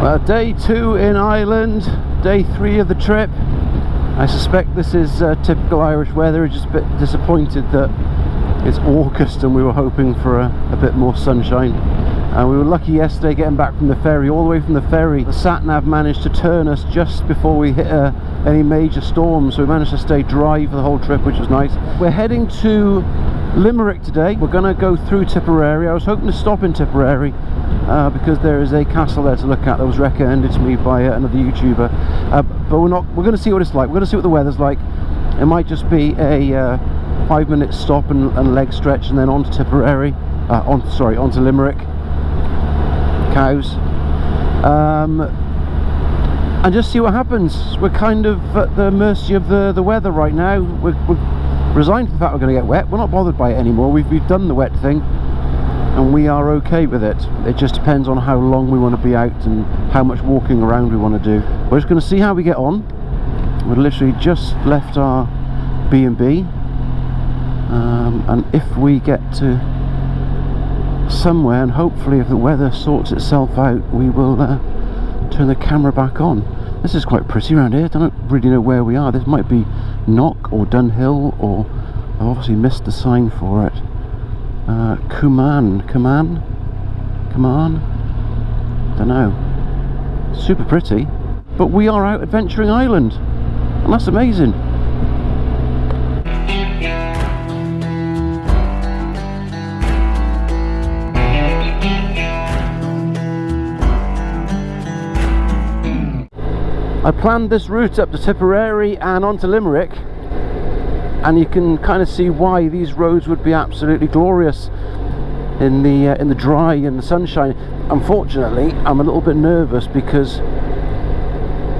Well, day 2 in Ireland, day 3 of the trip. I suspect this is typical Irish weather. Just a bit disappointed that it's August and we were hoping for a bit more sunshine. And we were lucky yesterday getting back from the ferry. All the way from the ferry, the sat-nav managed to turn us just before we hit any major storms, so we managed to stay dry for the whole trip, which was nice. We're heading to Limerick today. We're going to go through Tipperary. I was hoping to stop in Tipperary because there is a castle there to look at that was recommended to me by another YouTuber, but we're going to see what it's like. We're going to see what the weather's like. It might just be a 5-minute stop and leg stretch, and then on to Tipperary, onto Limerick. Cows, and just see what happens. We're kind of at the mercy of the weather right now. We're resigned to the fact we're going to get wet. We're not bothered by it anymore. We've done the wet thing and we are okay with it. It just depends on how long we want to be out and how much walking around we want to do. We're just going to see how we get on. We've literally just left our B&B, and if we get to somewhere, and hopefully if the weather sorts itself out, we will turn the camera back on. This is quite pretty around here. I don't really know where we are. This might be Knock or Dunhill, or I've obviously missed the sign for it. Cuman, don't know. Super pretty, but we are out adventuring Ireland, and that's amazing. I planned this route up to Tipperary and onto Limerick, and you can kind of see why these roads would be absolutely glorious in the dry and the sunshine. Unfortunately, I'm a little bit nervous because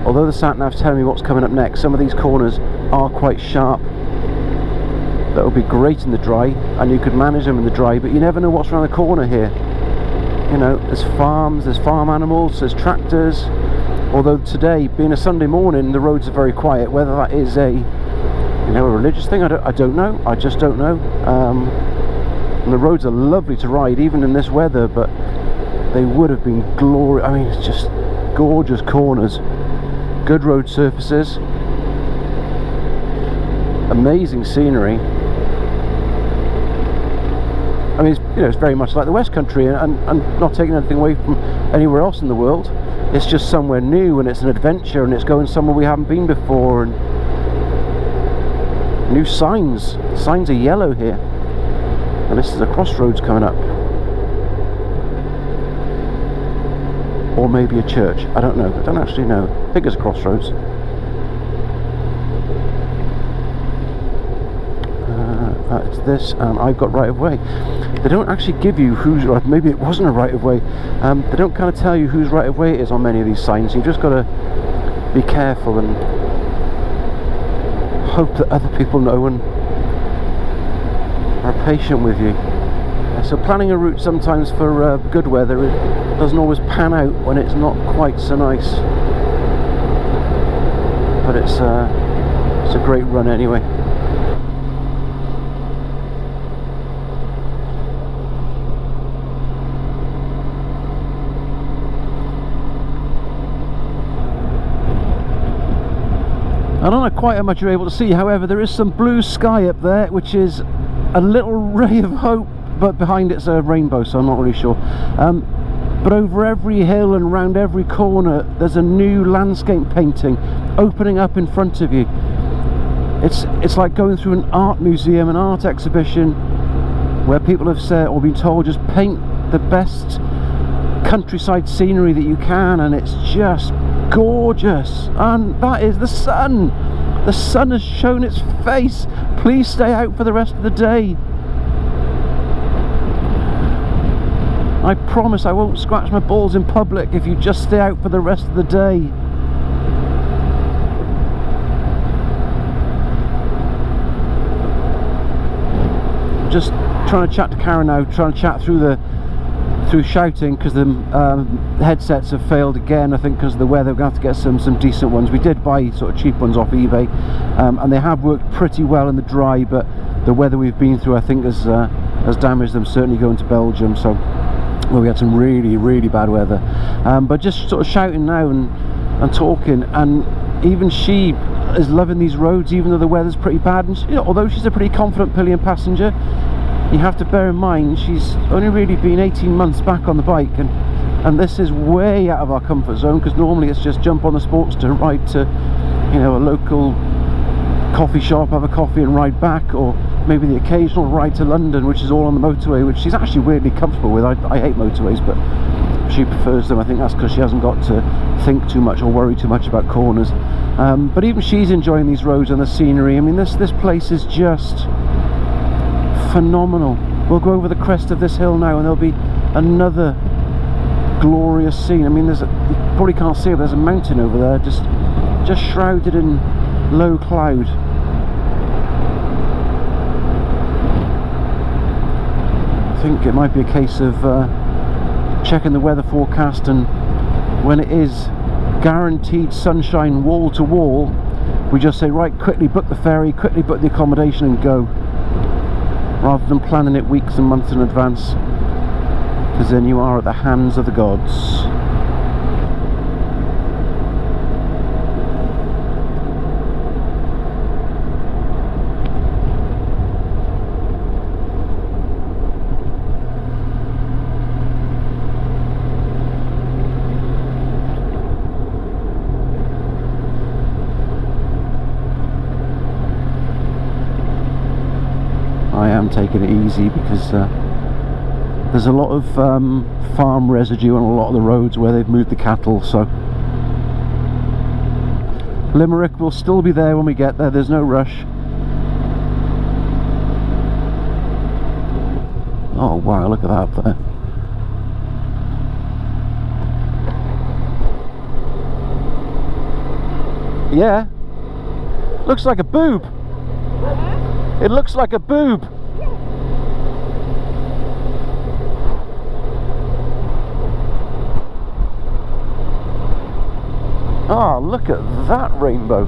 although the sat-nav's telling me what's coming up next, some of these corners are quite sharp. That would be great in the dry, and you could manage them in the dry, but you never know what's around the corner here. You know, there's farms, there's farm animals, there's tractors. Although today, being a Sunday morning, the roads are very quiet. Whether that is a religious thing, I don't know. I just don't know. And the roads are lovely to ride, even in this weather. But they would have been glorious. I mean, it's just gorgeous corners, good road surfaces, amazing scenery. I mean, it's very much like the West Country, and not taking anything away from anywhere else in the world. It's just somewhere new, and it's an adventure, and it's going somewhere we haven't been before, and new signs. The signs are yellow here, and this is a crossroads coming up, or maybe a church. I don't know. I don't actually know. I think it's a crossroads. It's this, and I've got right of way. They don't actually give you who's right. Maybe it wasn't a right of way. They don't kind of tell you whose right of way it is on many of these signs. You've just got to be careful and hope that other people know and are patient with you. So planning a route sometimes for good weather, it doesn't always pan out when it's not quite so nice. But it's a great run anyway. I don't know quite how much you're able to see, however there is some blue sky up there, which is a little ray of hope, but behind it's a rainbow, so I'm not really sure. But over every hill and around every corner there's a new landscape painting opening up in front of you. It's like going through an art museum, an art exhibition, where people have said or been told just paint the best countryside scenery that you can, and it's just gorgeous. And that is the sun. The sun has shown its face. Please stay out for the rest of the day. I promise I won't scratch my balls in public if you just stay out for the rest of the day. Just trying to chat to Karen now, trying to chat through shouting, because the headsets have failed again, I think because of the weather. We're going to have to get some decent ones. We did buy sort of cheap ones off eBay, and they have worked pretty well in the dry, but the weather we've been through I think has damaged them, certainly going to Belgium. So where we had some really, really bad weather. But just sort of shouting now and talking, and even she is loving these roads, even though the weather's pretty bad. And she, you know, although she's a pretty confident pillion passenger, you have to bear in mind she's only really been 18 months back on the bike, and this is way out of our comfort zone, because normally it's just jump on the Sportster, ride to, you know, a local coffee shop, have a coffee and ride back, or maybe the occasional ride to London, which is all on the motorway, which she's actually weirdly comfortable with. I hate motorways, but she prefers them. I think that's because she hasn't got to think too much or worry too much about corners. But even she's enjoying these roads and the scenery. I mean, this place is just phenomenal. We'll go over the crest of this hill now, and there'll be another glorious scene. I mean, you probably can't see it, but there's a mountain over there, just shrouded in low cloud. I think it might be a case of checking the weather forecast, and when it is guaranteed sunshine wall to wall, we just say, right, quickly book the ferry, quickly book the accommodation and go, rather than planning it weeks and months in advance, because then you are at the hands of the gods. I am taking it easy because there's a lot of farm residue on a lot of the roads where they've moved the cattle, so Limerick will still be there when we get there. There's no rush. Oh wow, look at that up there. Yeah, looks like a boob. It looks like a boob. Oh, look at that rainbow.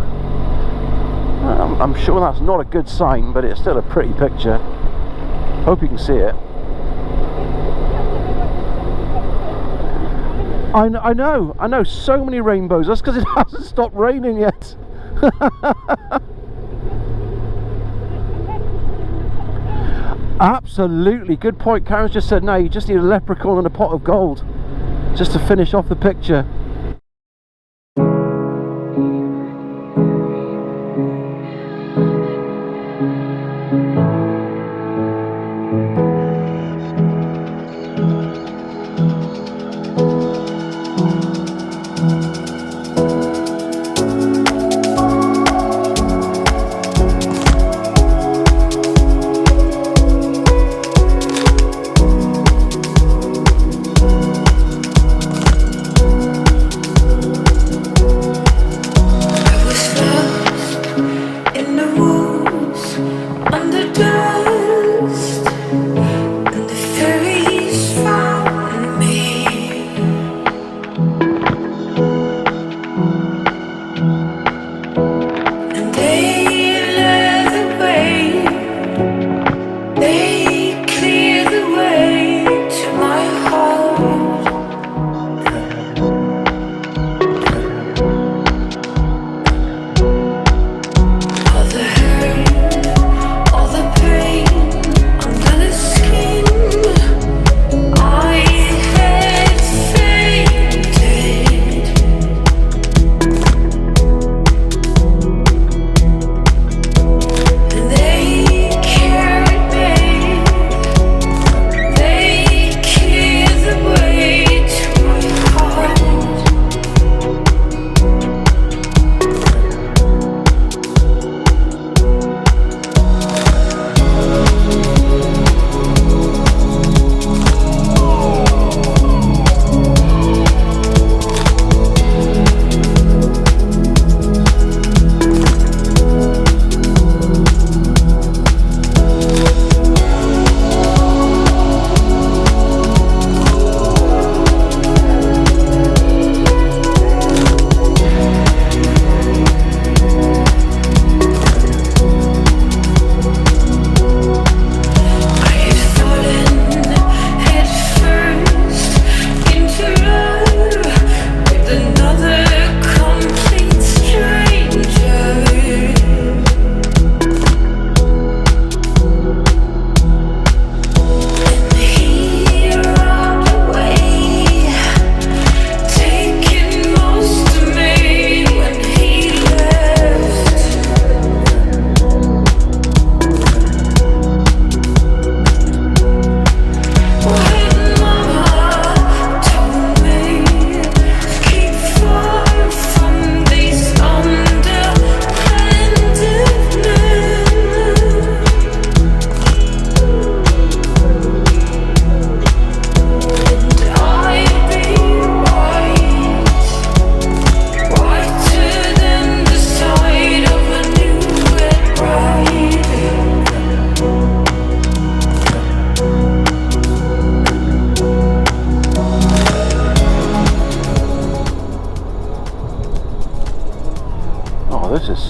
I'm sure that's not a good sign, but it's still a pretty picture. Hope you can see it. I know, so many rainbows. That's because it hasn't stopped raining yet. Absolutely, good point. Karen's just said, no, you just need a leprechaun and a pot of gold just to finish off the picture.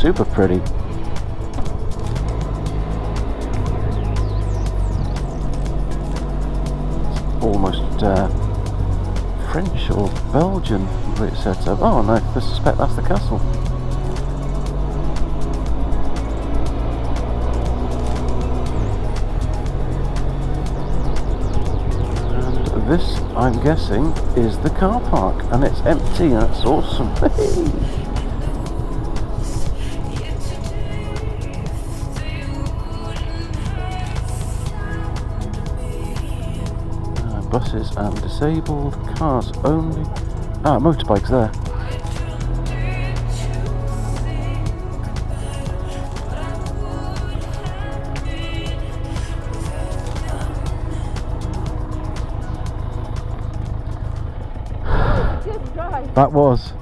super pretty. It's almost French or Belgian the way it's set up. Oh no, I suspect that's the castle. And this, I'm guessing, is the car park, and it's empty, and that's awesome. Buses and disabled, cars only. Ah, motorbikes there. Good drive. That was.